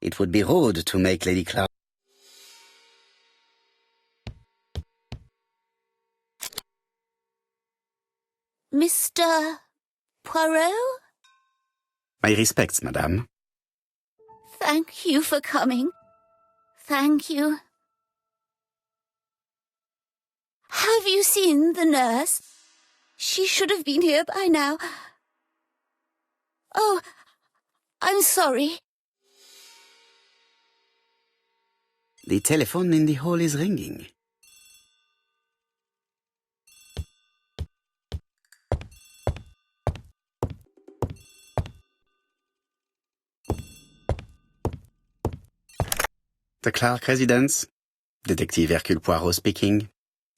It would be rude to make Lady Clark. Mr. Poirot? My respects, madame. Thank you for coming. Thank you. Have you seen the nurse? She should have been here by now. Oh, I'm sorry. The telephone in the hall is ringing. The Clark residence. Detective Hercule Poirot speaking.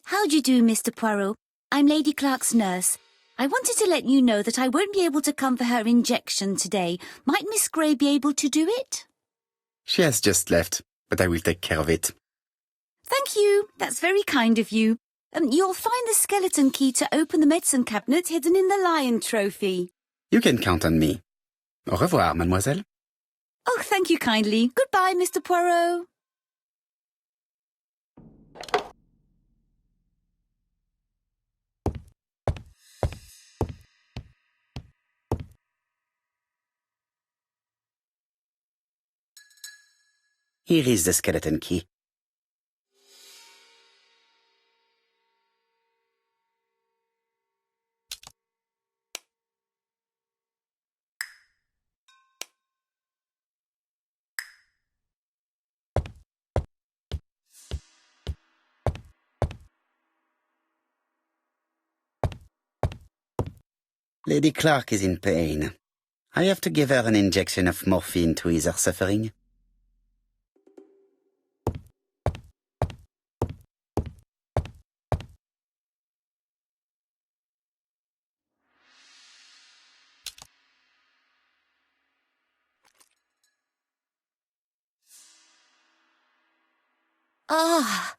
How do you do, Mr. Poirot? I'm Lady Clark's nurse. I wanted to let you know that I won't be able to come for her injection today. Might Miss Gray be able to do it? She has just left, but I will take care of it. Thank you. That's very kind of you. You'll find the skeleton key to open the medicine cabinet hidden in the lion trophy. You can count on me. Au revoir, mademoiselle. Oh, thank you kindly. Goodbye, Mr. Poirot. Here is the skeleton key. Lady Clark is in pain. I have to give her an injection of morphine to ease her suffering. Ah,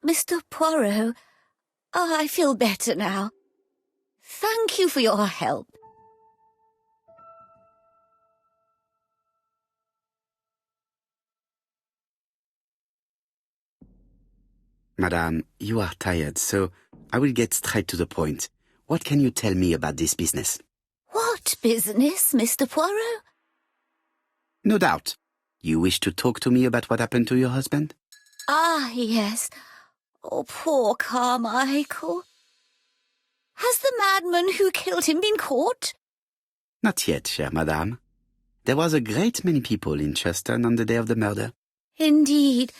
Mr. Poirot. Oh, I feel better now. Thank you for your help. Madame, you are tired, so I will get straight to the point. What can you tell me about this business? What business, Mr. Poirot? No doubt. You wish to talk to me about what happened to your husband? Ah, yes. Oh, poor Carmichael. Has the madman who killed him been caught? Not yet, chère madame. There was a great many people in Cheston on the day of the murder. Indeed.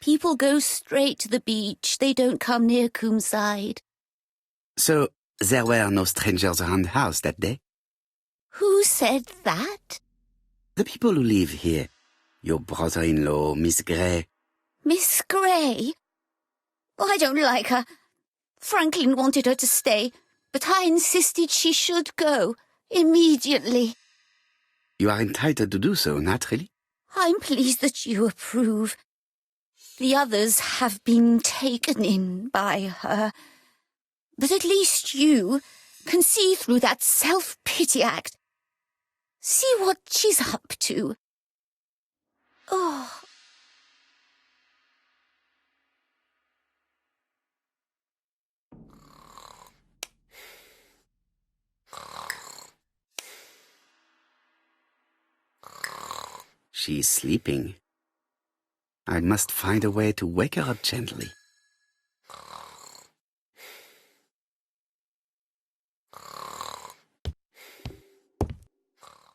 People go straight to the beach. They don't come near Coomside. So, there were no strangers around the house that day? Who said that? The people who live here. Your brother-in-law, Miss Gray. Miss Gray? Oh, I don't like her. Franklin wanted her to stay, but I insisted she should go immediately. You are entitled to do so, naturally. I'm pleased that you approve. The others have been taken in by her. But at least you can see through that self-pity act. See what she's up to. Oh. She is sleeping. I must find a way to wake her up gently.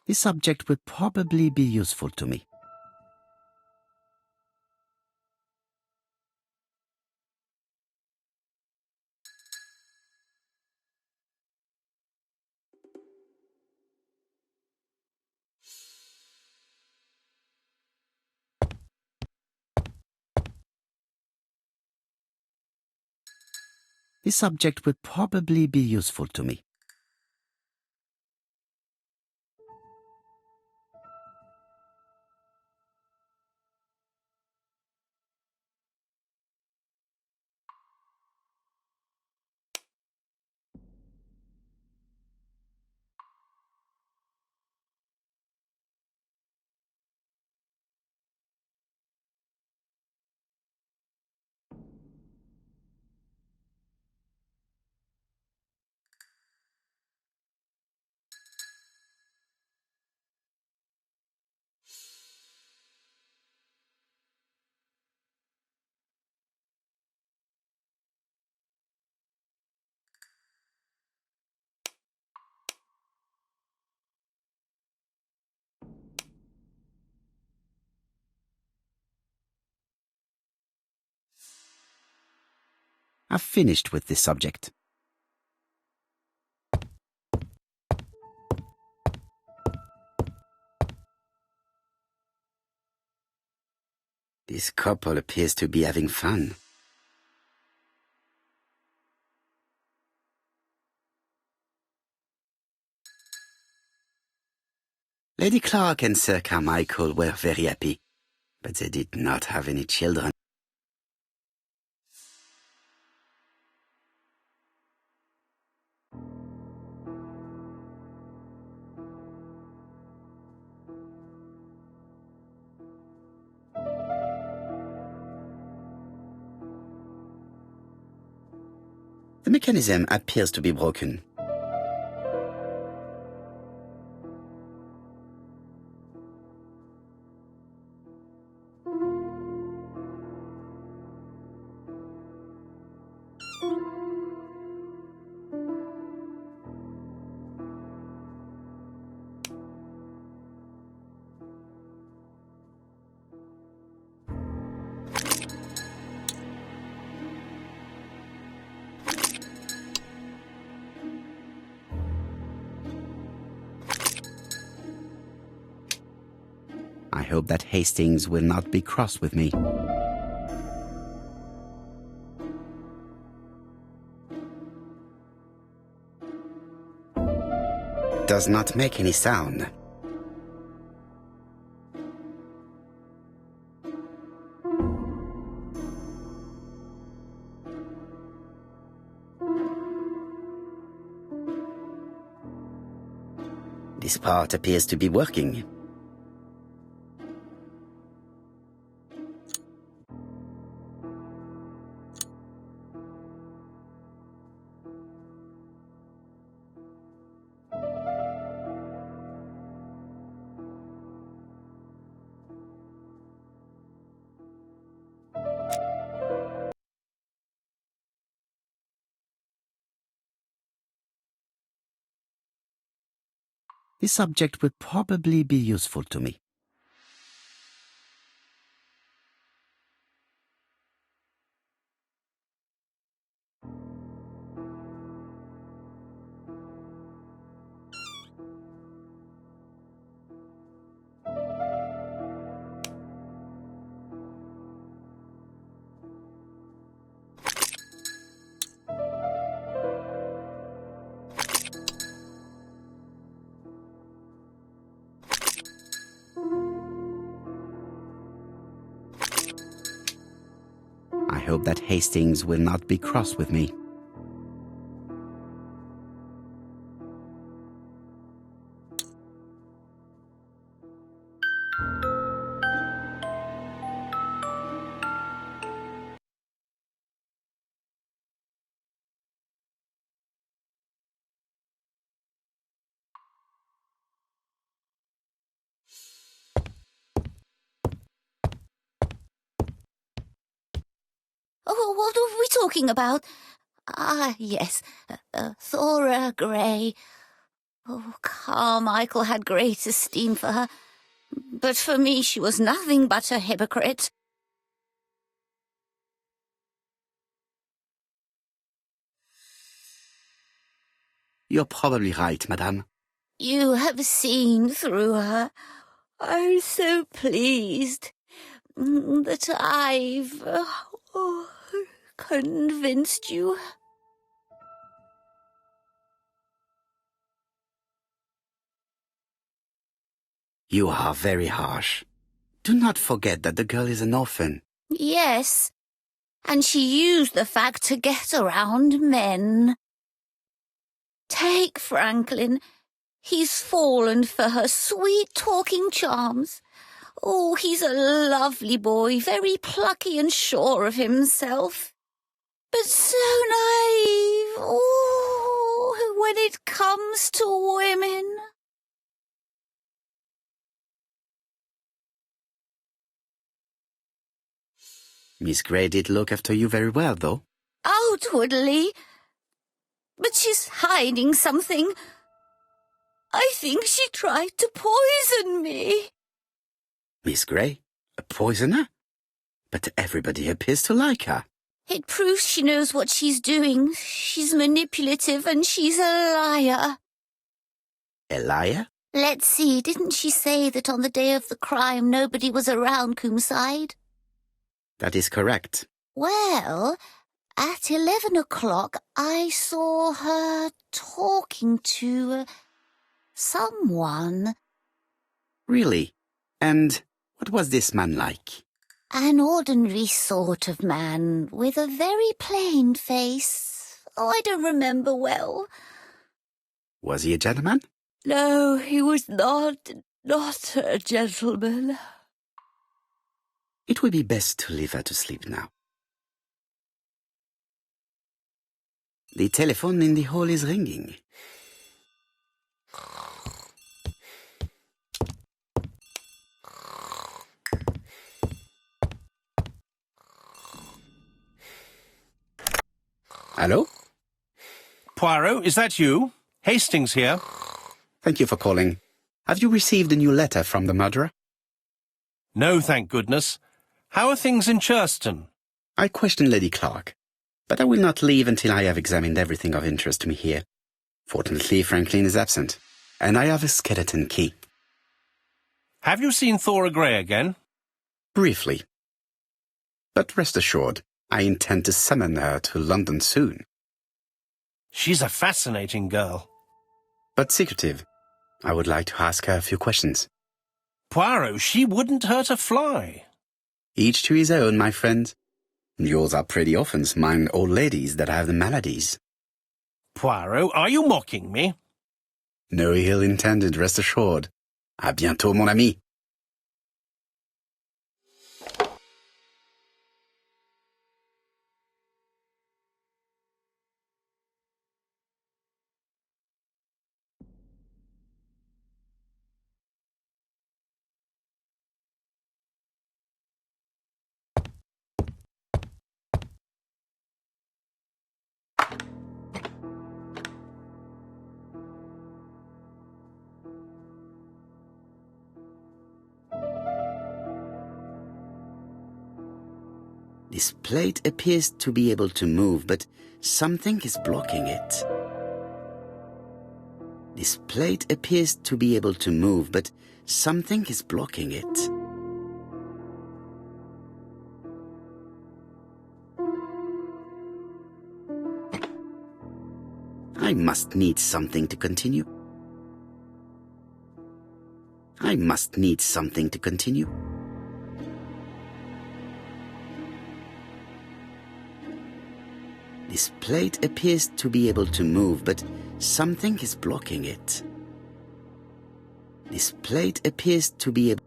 This subject will probably be useful to me. This subject will probably be useful to me. I've finished with this subject. This couple appears to be having fun. Lady Clark and Sir Carmichael were very happy, but they did not have any children. The mechanism appears to be broken. I hope that Hastings will not be cross with me. Does not make any sound. This part appears to be working. This subject will probably be useful to me. I hope that Hastings will not be cross with me. Oh, what are we talking about? Ah, yes, Thora Grey. Oh, Carmichael had great esteem for her, but for me she was nothing but a hypocrite. You're probably right, madame. You have seen through her. I'm so pleased that I've convinced you. You are very harsh. Do not forget that the girl is an orphan. Yes, and she used the fact to get around men. Take Franklin. He's fallen for her sweet-talking charms. Oh, he's a lovely boy, very plucky and sure of himself. But so naive, oh, when it comes to women. Miss Grey did look after you very well, though. Outwardly. But she's hiding something. I think she tried to poison me. Miss Grey? A poisoner? But everybody appears to like her. It proves she knows what she's doing. She's manipulative and she's a liar. A liar? Let's see, didn't she say that on the day of the crime nobody was around Coomside? That is correct. Well, at 11 o'clock I saw her talking to someone. Really? And what was this man like? An ordinary sort of man with a very plain face. Oh, I don't remember well. Was he a gentleman? No, he was not a gentleman. It would be best to leave her to sleep now. The telephone in the hall is ringing. Hello? Poirot, is that you? Hastings here. Thank you for calling. Have you received a new letter from the murderer? No, thank goodness. How are things in Churston? I questioned Lady Clark, but I will not leave until I have examined everything of interest to me here. Fortunately, Franklin is absent, and I have a skeleton key. Have you seen Thora Grey again? Briefly. But rest assured, I intend to summon her to London soon. She's a fascinating girl. But secretive. I would like to ask her a few questions. Poirot, she wouldn't hurt a fly. Each to his own, my friend. Yours are pretty orphans, mine old ladies that have the maladies. Poirot, are you mocking me? No ill intended, rest assured. À bientôt, mon ami. This plate appears to be able to move, but something is blocking it. This plate appears to be able to move, but something is blocking it. I must need something to continue. I must need something to continue. This plate appears to be able to move, but something is blocking it. This plate appears to be able...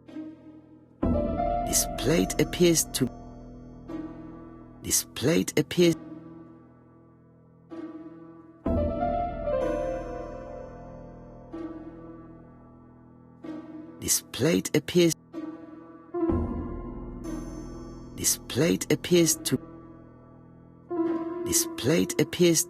This plate appears to... This plate appears... This plate appears... This plate appears to... This plate appears...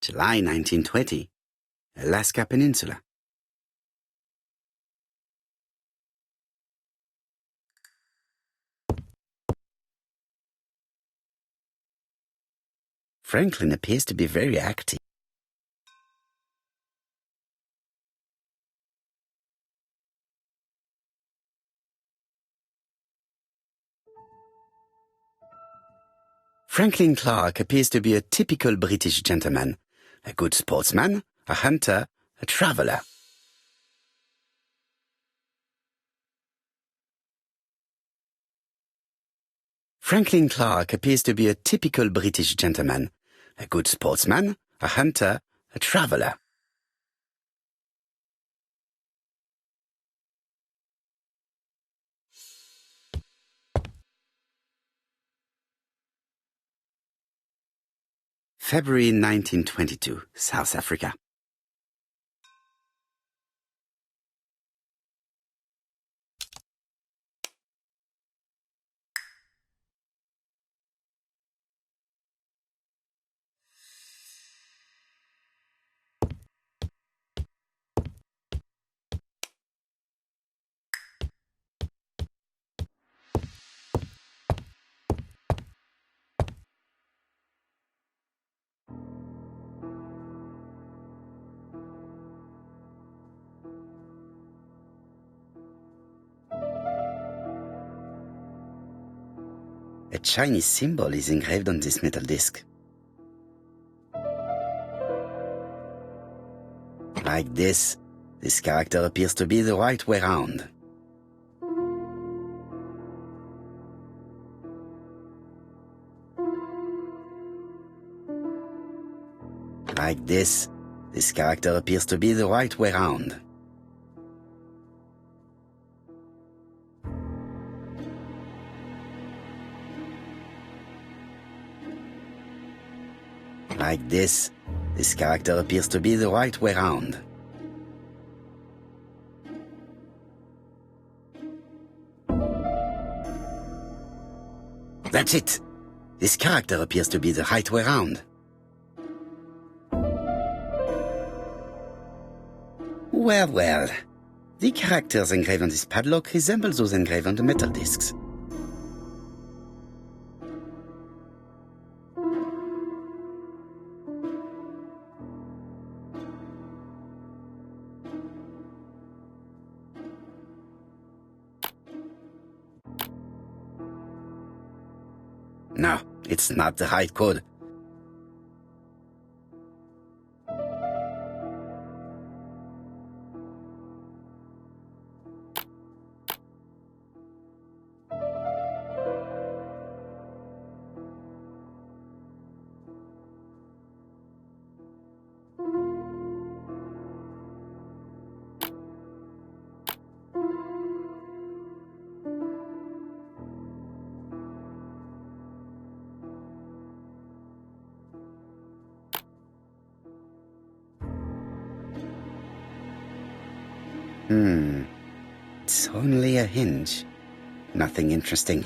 July 1920, Alaska Peninsula. Franklin appears to be very active. Franklin Clark appears to be a typical British gentleman, a good sportsman, a hunter, a traveler. Franklin Clark appears to be a typical British gentleman, a good sportsman, a hunter, a traveller. February 1922, South Africa. A Chinese symbol is engraved on this metal disc. Like this character appears to be the right way round. Like this character appears to be the right way round. Like this character appears to be the right way round. That's it! This character appears to be the right way round. Well, well. The characters engraved on this padlock resemble those engraved on the metal discs. No, it's not the right code. It's only a hinge. Nothing interesting.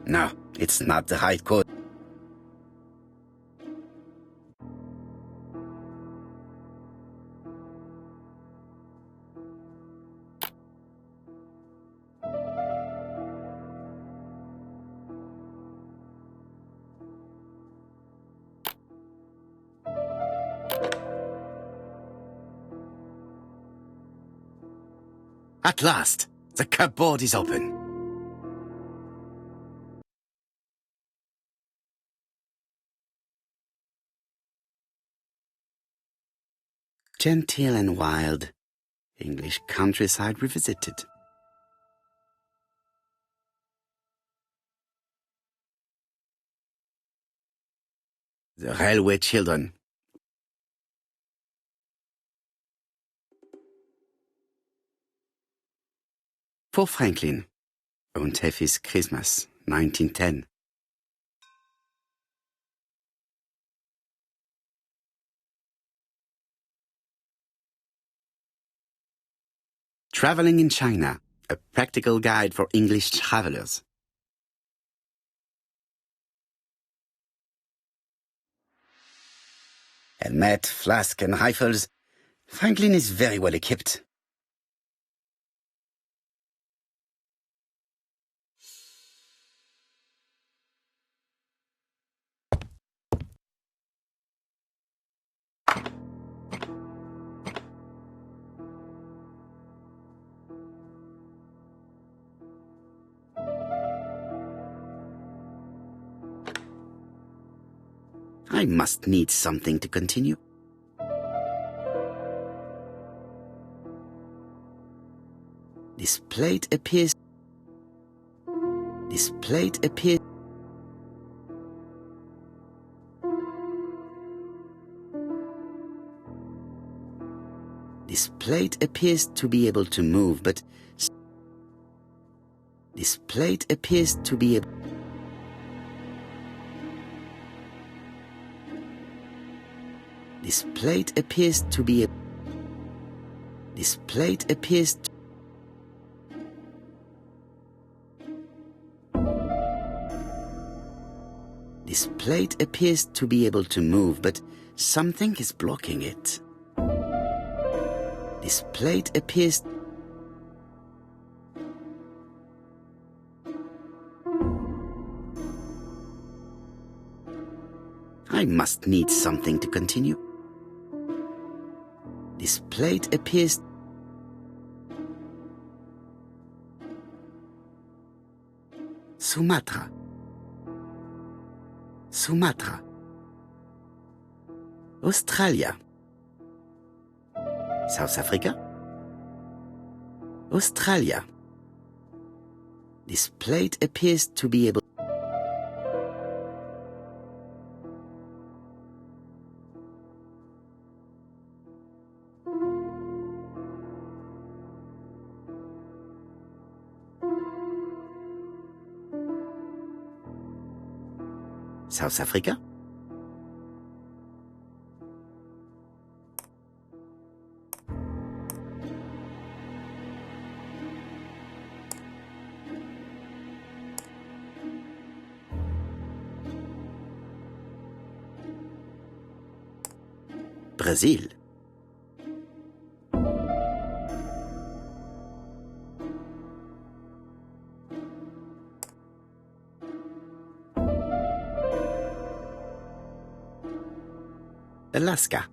No, it's not the right code. At last, the cupboard is open. Genteel and wild, English countryside revisited. The railway children. For Franklin, Und Effie's Christmas, 1910. Traveling in China, a practical guide for English travelers. Helmet, flask, and rifles. Franklin is very well equipped. I must need something to continue. This plate appears. This plate appears. This plate appears to be able to move, but this plate appears to be able. This plate appears to be. This plate appears to. This plate appears to be able to move, but something is blocking it. This plate appears. I must need something to continue. This plate appears. Sumatra. Sumatra. Australia. South Africa. Australia. This plate appears to be able. South Africa. Brazil. Alaska.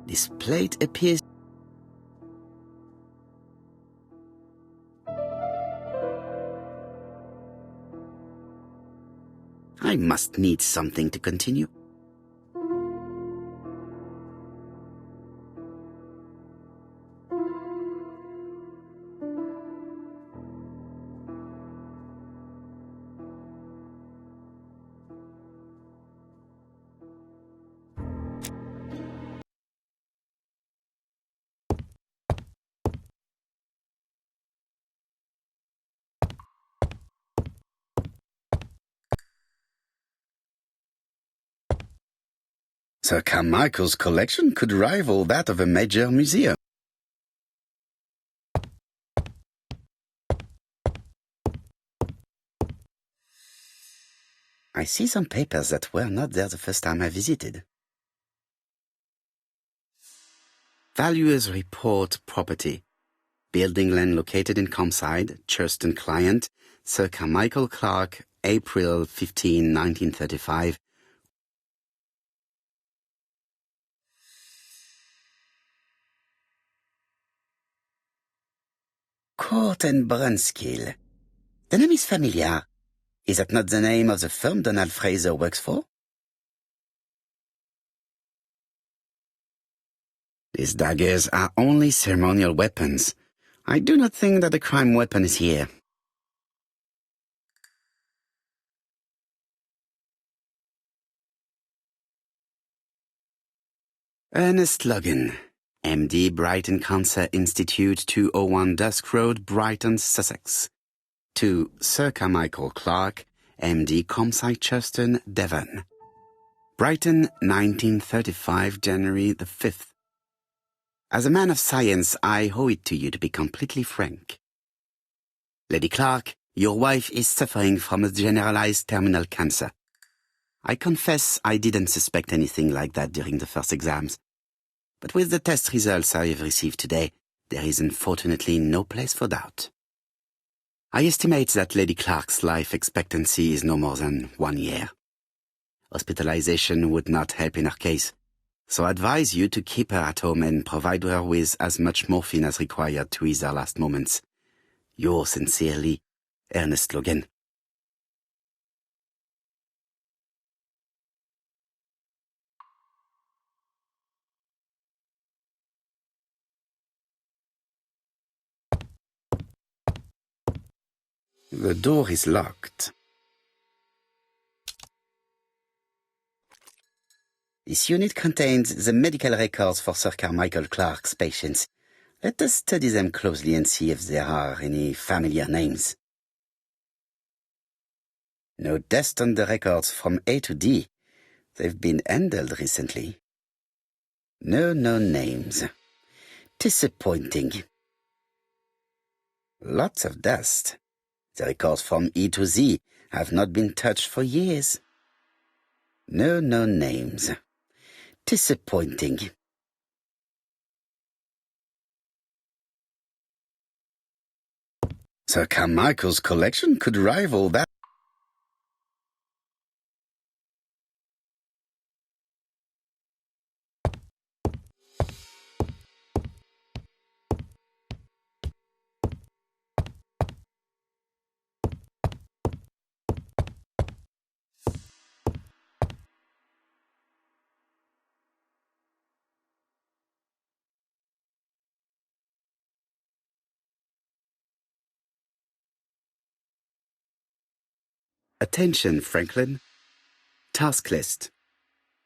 This plate appears. I must need something to continue. Sir Carmichael's collection could rival that of a major museum. I see some papers that were not there the first time I visited. Valuers report property. Building land located in Comside, Churston client, Sir Carmichael Clark, April 15, 1935. Court and Brunskill. The name is familiar. Is that not the name of the firm Donald Fraser works for? These daggers are only ceremonial weapons. I do not think that the crime weapon is here. Ernest Logan, MD, Brighton Cancer Institute, 201 Dusk Road, Brighton, Sussex. To Sir Carmichael Clark, MD, Comside, Churston, Devon. Brighton, 1935, January the 5th. As a man of science, I owe it to you to be completely frank. Lady Clark, your wife is suffering from a generalized terminal cancer. I confess I didn't suspect anything like that during the first exams. But with the test results I have received today, there is unfortunately no place for doubt. I estimate that Lady Clark's life expectancy is no more than 1 year. Hospitalization would not help in her case, so I advise you to keep her at home and provide her with as much morphine as required to ease her last moments. Yours sincerely, Ernest Logan. The door is locked. This unit contains the medical records for Sir Carmichael Clark's patients. Let us study them closely and see if there are any familiar names. No dust on the records from A to D. They've been handled recently. No known names. Disappointing. Lots of dust. The records from E to Z have not been touched for years. No known names. Disappointing. Sir Carmichael's collection could rival that. Attention, Franklin. Task list.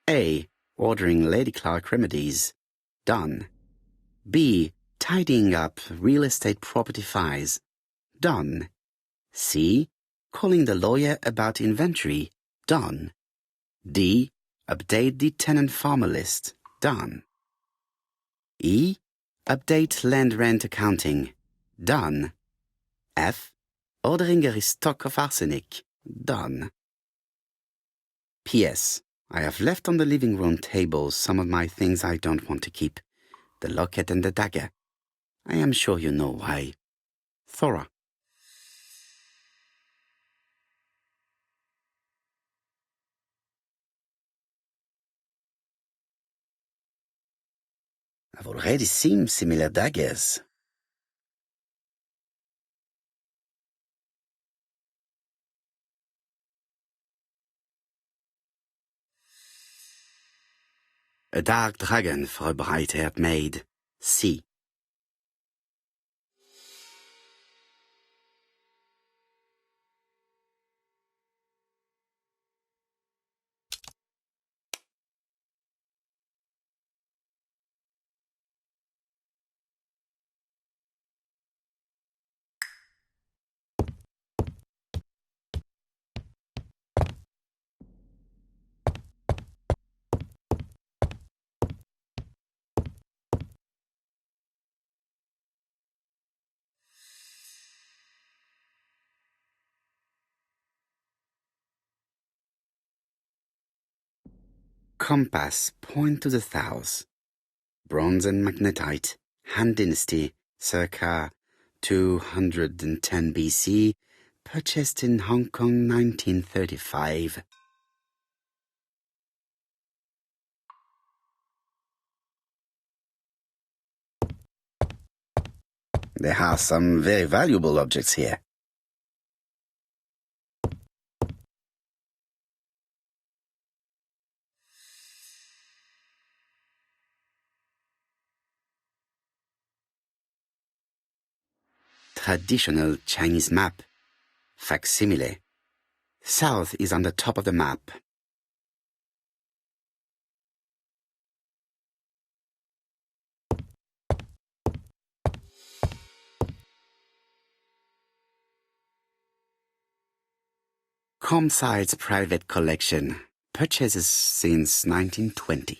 A. Ordering Lady Clark remedies. Done. B. Tidying up real estate property files. Done. C. Calling the lawyer about inventory. Done. D. Update the tenant-farmer list. Done. E. Update land rent accounting. Done. F. Ordering a restock of arsenic. Done. P.S. I have left on the living room table some of my things I don't want to keep. The locket and the dagger. I am sure you know why. Thora. I've already seen similar daggers. A dark dragon for a bright-haired maid. C. Compass, point to the south. Bronze and magnetite, Han Dynasty, circa 210 BC, purchased in Hong Kong 1935. There are some very valuable objects here. Traditional Chinese map. Facsimile. South is on the top of the map. Comside's private collection. Purchases since 1920.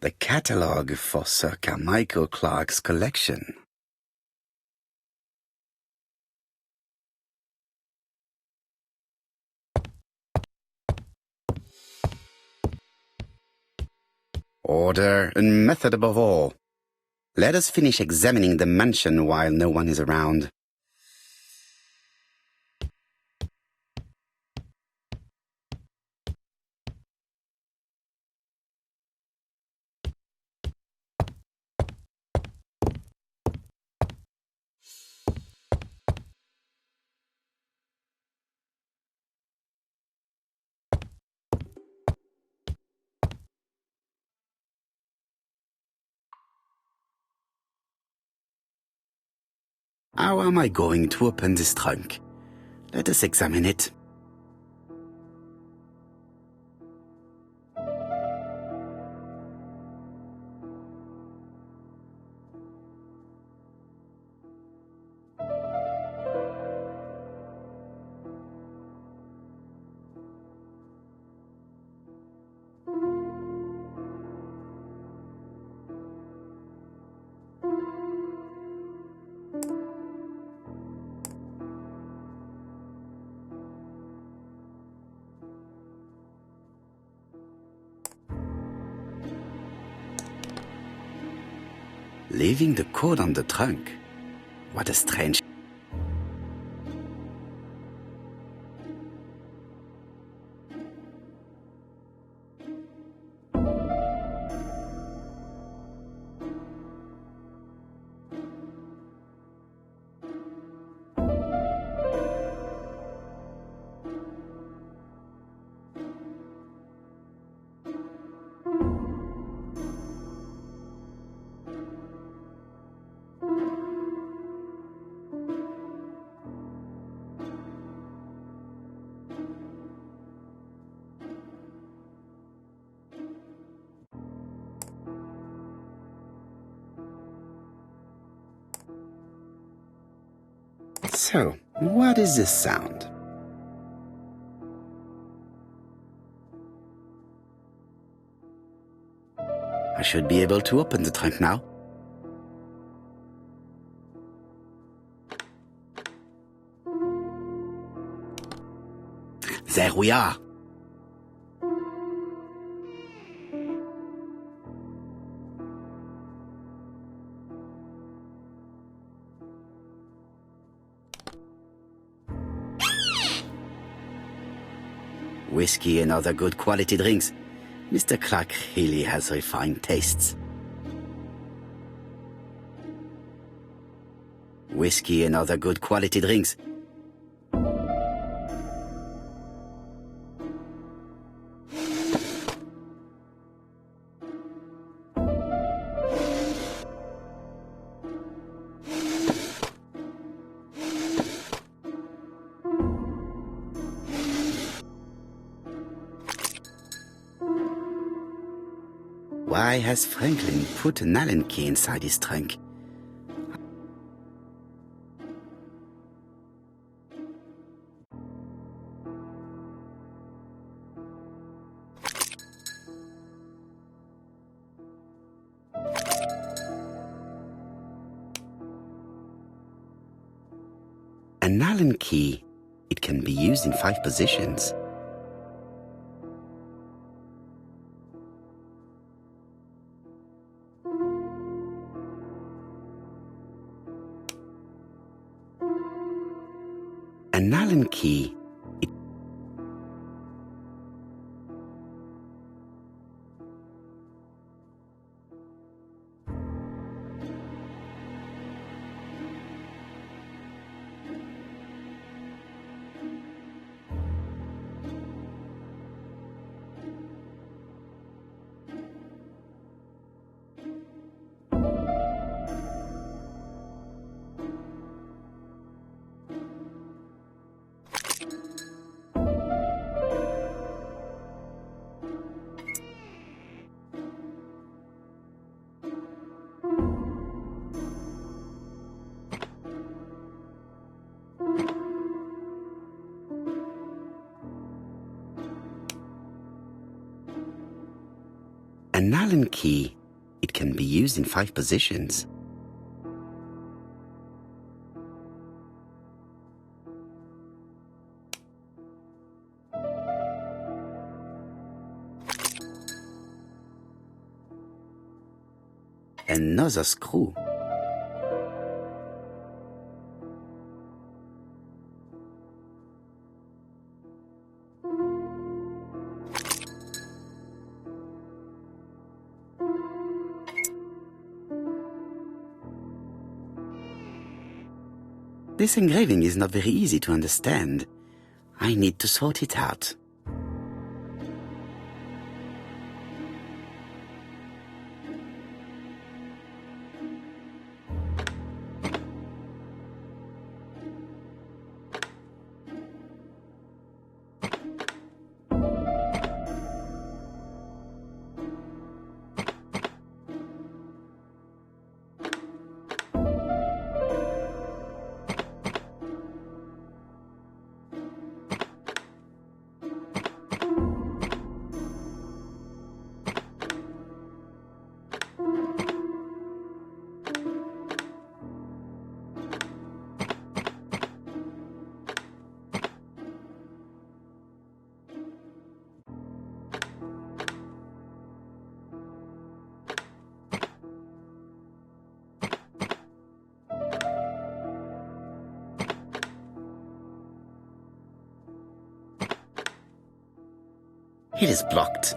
The catalogue for Sir Carmichael Clark's collection. Order and method above all. Let us finish examining the mansion while no one is around. How am I going to open this trunk? Let us examine it. Leaving the code on the trunk? What a strange... So, what is this sound? I should be able to open the trunk now. There we are. Whiskey and other good quality drinks. Mr. Clark really has refined tastes. Whiskey and other good quality drinks. Why has Franklin put an Allen key inside his trunk? An Allen key, it can be used in 5 positions. An Allen key. An Allen key, it can be used in 5 positions. another screw. This engraving is not very easy to understand. I need to sort it out. It is blocked.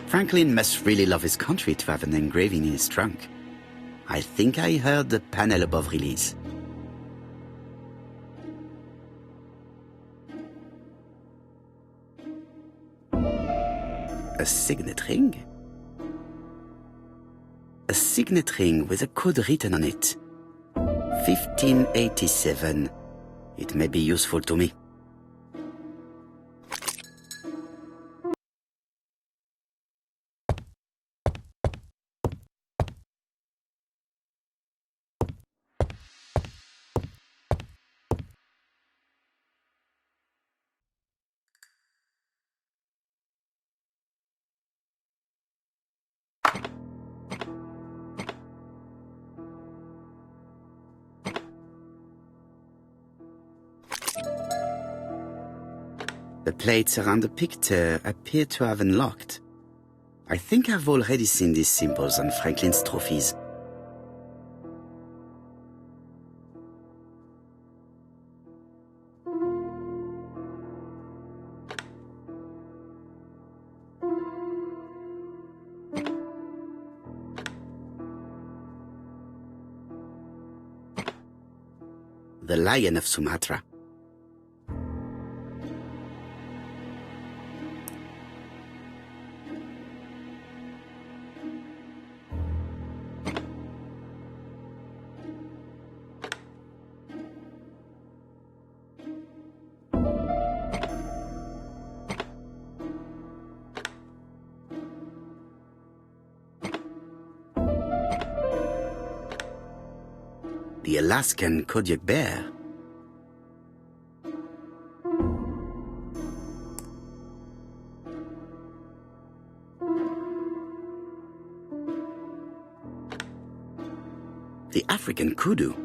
Franklin must really love his country to have an engraving in his trunk. I think I heard the panel above release. A signet ring? A signet ring with a code written on it. 1587. It may be useful to me. The plates around the picture appear to have unlocked. I think I've already seen these symbols on Franklin's trophies. The Lion of Sumatra. The Alaskan Kodiak bear. The African kudu.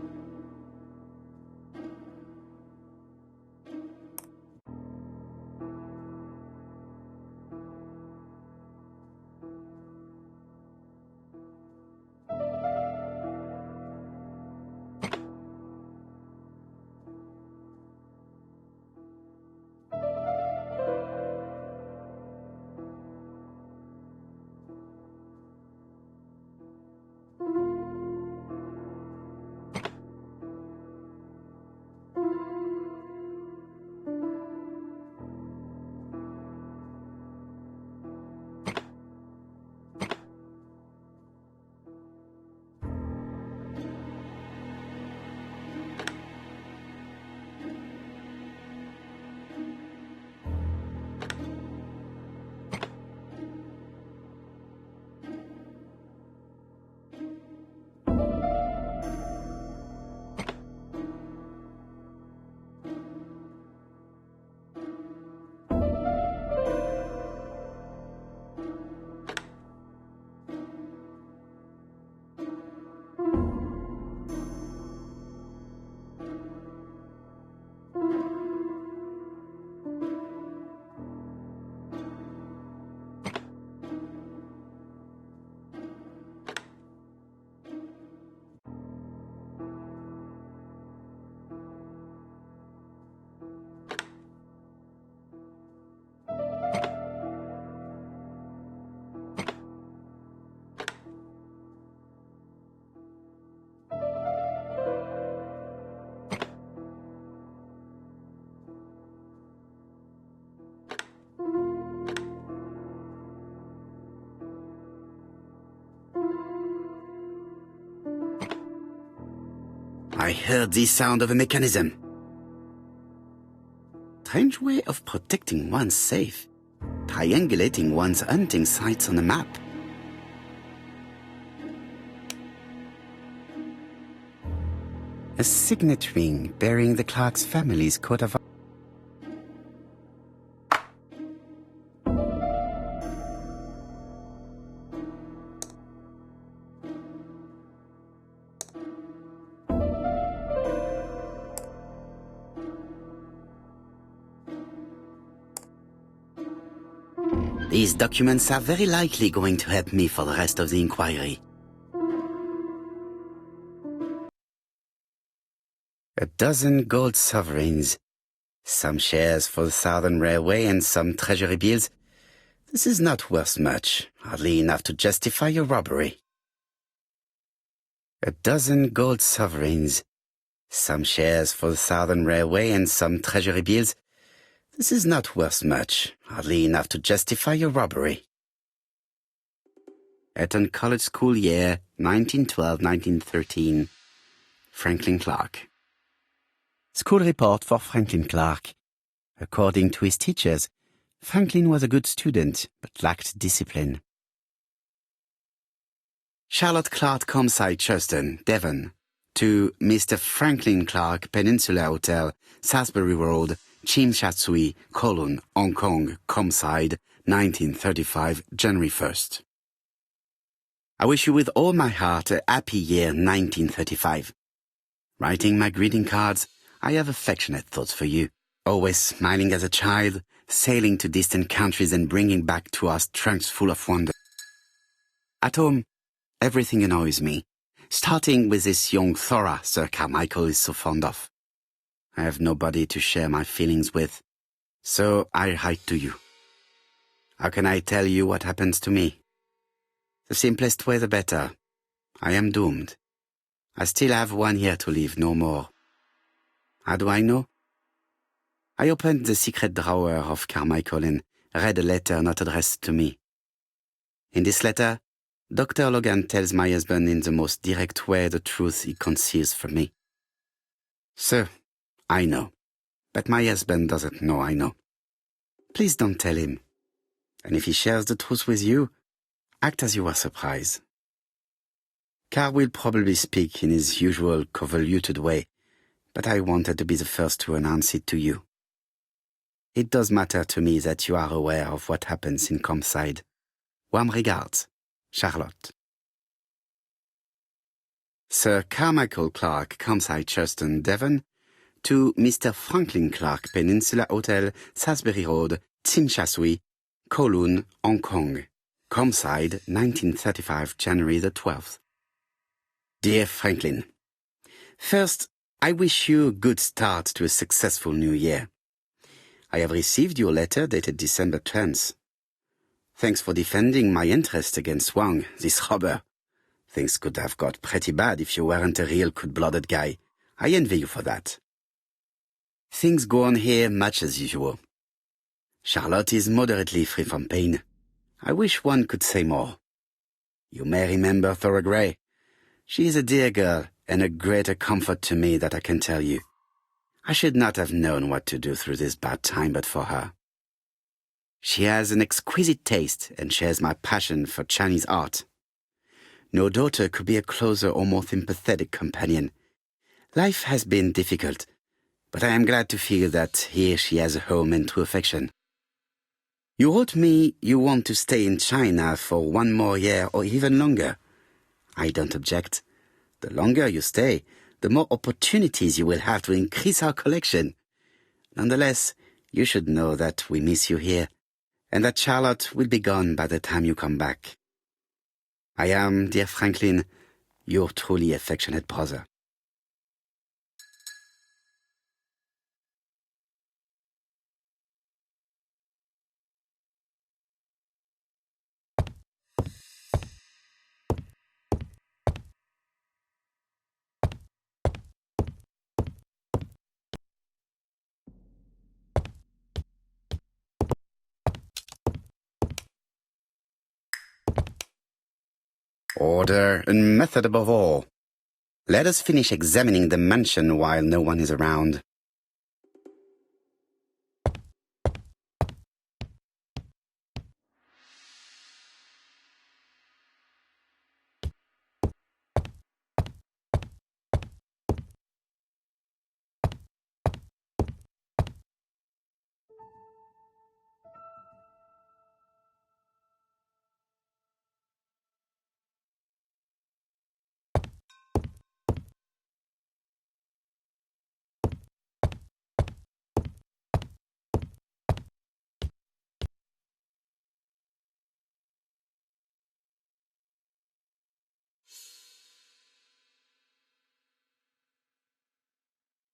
I heard the sound of a mechanism. Strange way of protecting one's safe. Triangulating one's hunting sites on a map. A signet ring bearing the Clark's family's coat of arms. These documents are very likely going to help me for the rest of the inquiry. A dozen gold sovereigns, some shares for the Southern Railway and some treasury bills. This is not worth much, hardly enough to justify a robbery. A dozen gold sovereigns, some shares for the Southern Railway and some treasury bills. This is not worth much, hardly enough to justify a robbery. Eton College School Year, 1912-1913. Franklin Clark. School report for Franklin Clark. According to his teachers, Franklin was a good student, but lacked discipline. Charlotte Clark, Comside, Churston, Devon. To Mr. Franklin Clark, Peninsula Hotel, Salisbury Road, Chim Sha Tsui, Kowloon, Hong Kong, Comside, 1935, January 1st. I wish you with all my heart a happy year 1935. Writing my greeting cards, I have affectionate thoughts for you. Always smiling as a child, sailing to distant countries and bringing back to us trunks full of wonder. At home, everything annoys me, starting with this young Thora Sir Carmichael is so fond of. I have nobody to share my feelings with, so I write to you. How can I tell you what happens to me? The simplest way the better. I am doomed. I still have 1 year to live, no more. How do I know? I opened the secret drawer of Carmichael and read a letter not addressed to me. In this letter, Dr. Logan tells my husband in the most direct way the truth he conceals from me. Sir, I know, but my husband doesn't know I know. Please don't tell him. And if he shares the truth with you, act as you are surprised. Carr will probably speak in his usual convoluted way, but I wanted to be the first to announce it to you. It does matter to me that you are aware of what happens in Comside. Warm regards, Charlotte. Sir Carmichael Clark, Comside, Churston, Devon. To Mr. Franklin Clark, Peninsula Hotel, Salisbury Road, Tsim Sha Tsui, Kowloon, Hong Kong. Comside, 1935, January the 12th. Dear Franklin, first, I wish you a good start to a successful new year. I have received your letter dated December 10th. Thanks for defending my interest against Wang, this robber. Things could have got pretty bad if you weren't a real cold-blooded guy. I envy you for that. Things go on here much as usual. Charlotte is moderately free from pain. I wish one could say more. You may remember Thora Gray. She is a dear girl and a greater comfort to me that I can tell you. I should not have known what to do through this bad time but for her. She has an exquisite taste and shares my passion for Chinese art. No daughter could be a closer or more sympathetic companion. Life has been difficult, but I am glad to feel that here she has a home and true affection. You wrote me you want to stay in China for 1 more year or even longer. I don't object. The longer you stay, the more opportunities you will have to increase our collection. Nonetheless, you should know that we miss you here, and that Charlotte will be gone by the time you come back. I am, dear Franklin, your truly affectionate brother. Order and method above all. Let us finish examining the mansion while no one is around.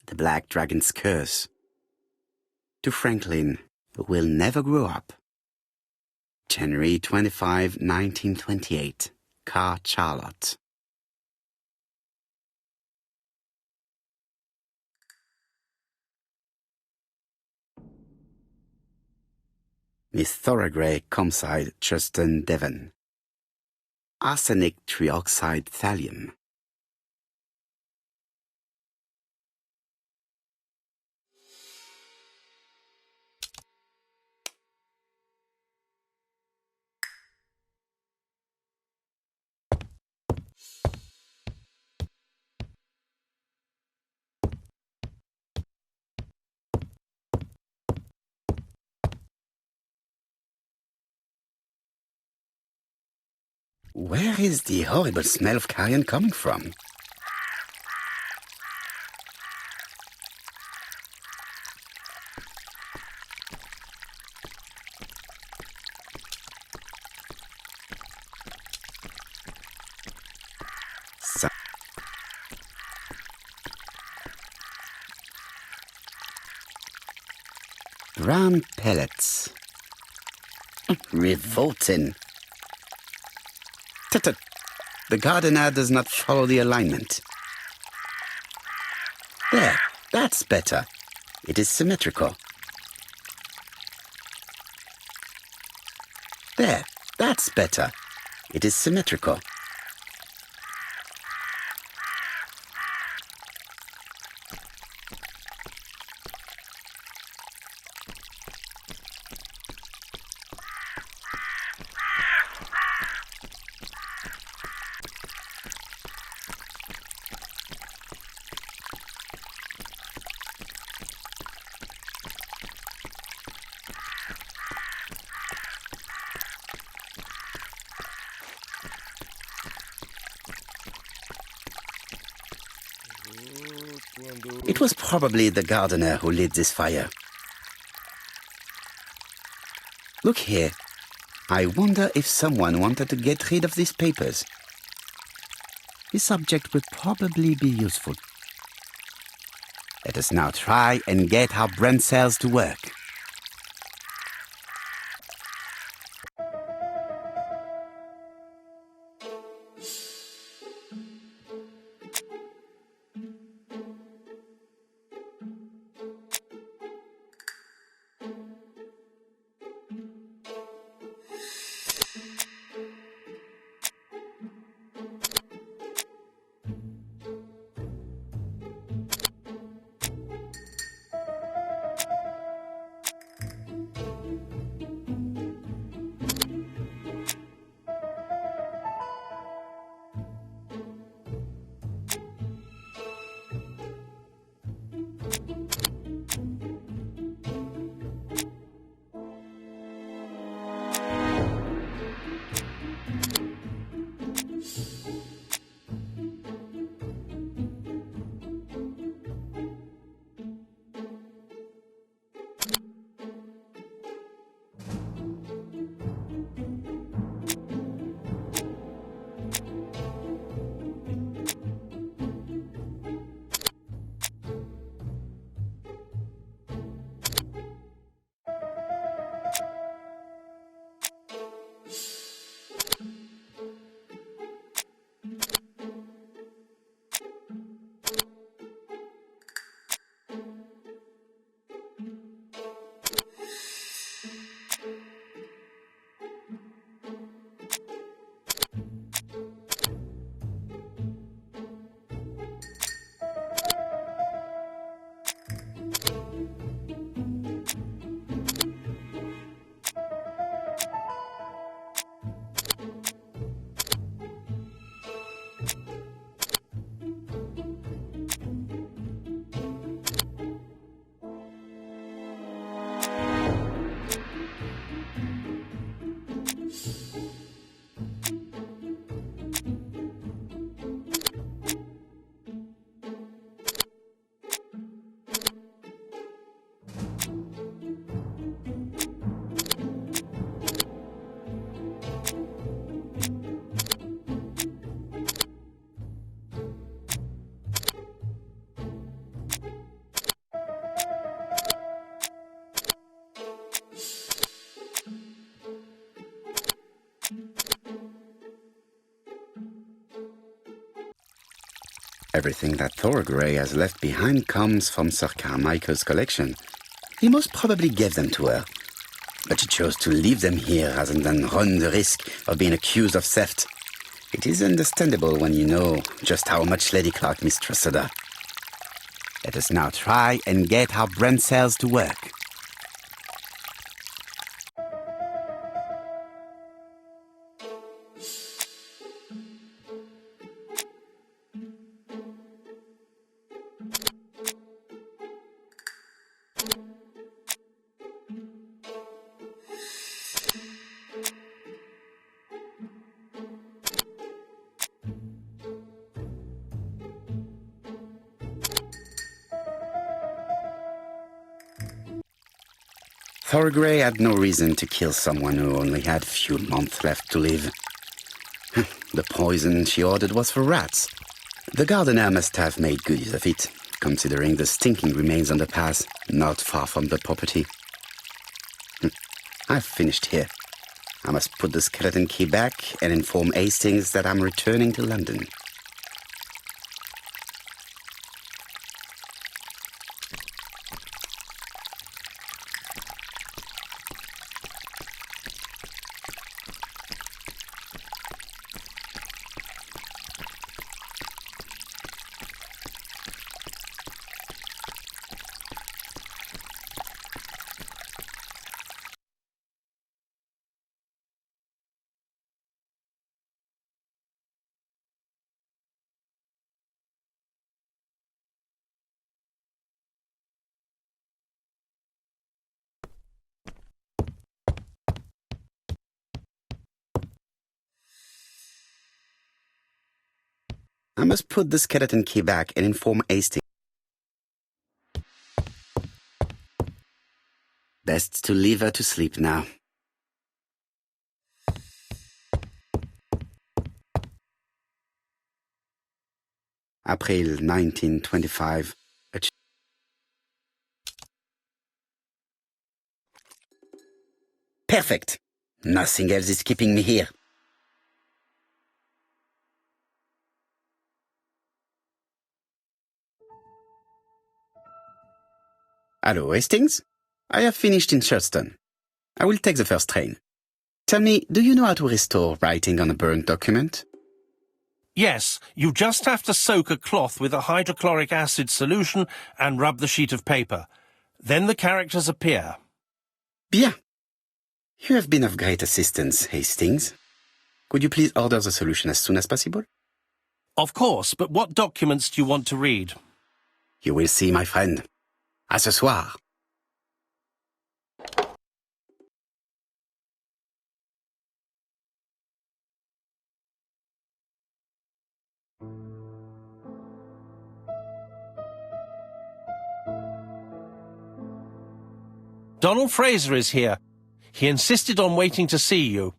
The Black Dragon's Curse. To Franklin, who will never grow up. January 25, 1928. Car Charlotte. Miss Thoroughgrey Comside Truston Devon. Arsenic trioxide thallium. Where is the horrible smell of carrion coming from? Brown pellets. Revolting. Tut-tut. The gardener does not follow the alignment. There, that's better. It is symmetrical. There, that's better. It is symmetrical. It was probably the gardener who lit this fire. Look here. I wonder if someone wanted to get rid of these papers. This object would probably be useful. Let us now try and get our brain cells to work. Everything that Thorgray has left behind comes from Sir Carmichael's collection. He most probably gave them to her, but she chose to leave them here rather than run the risk of being accused of theft. It is understandable when you know just how much Lady Clark mistrusted her. Let us now try and get our brain cells to work. Thorgray had no reason to kill someone who only had few months left to live. The poison she ordered was for rats. The gardener must have made good use of it, considering the stinking remains on the path, not far from the property. I've finished here. I must put the skeleton key back and inform Hastings that I'm returning to London. I must put the skeleton key back and inform Hastings. Best to leave her to sleep now. April 1925. Perfect. Nothing else is keeping me here. Hello, Hastings? I have finished in Sherdston. I will take the first train. Tell me, do you know how to restore writing on a burnt document? Yes, you just have to soak a cloth with a hydrochloric acid solution and rub the sheet of paper. Then the characters appear. Bien. You have been of great assistance, Hastings. Could you please order the solution as soon as possible? Of course, but what documents do you want to read? You will see, my friend. À ce soir. Donald Fraser is here. He insisted on waiting to see you.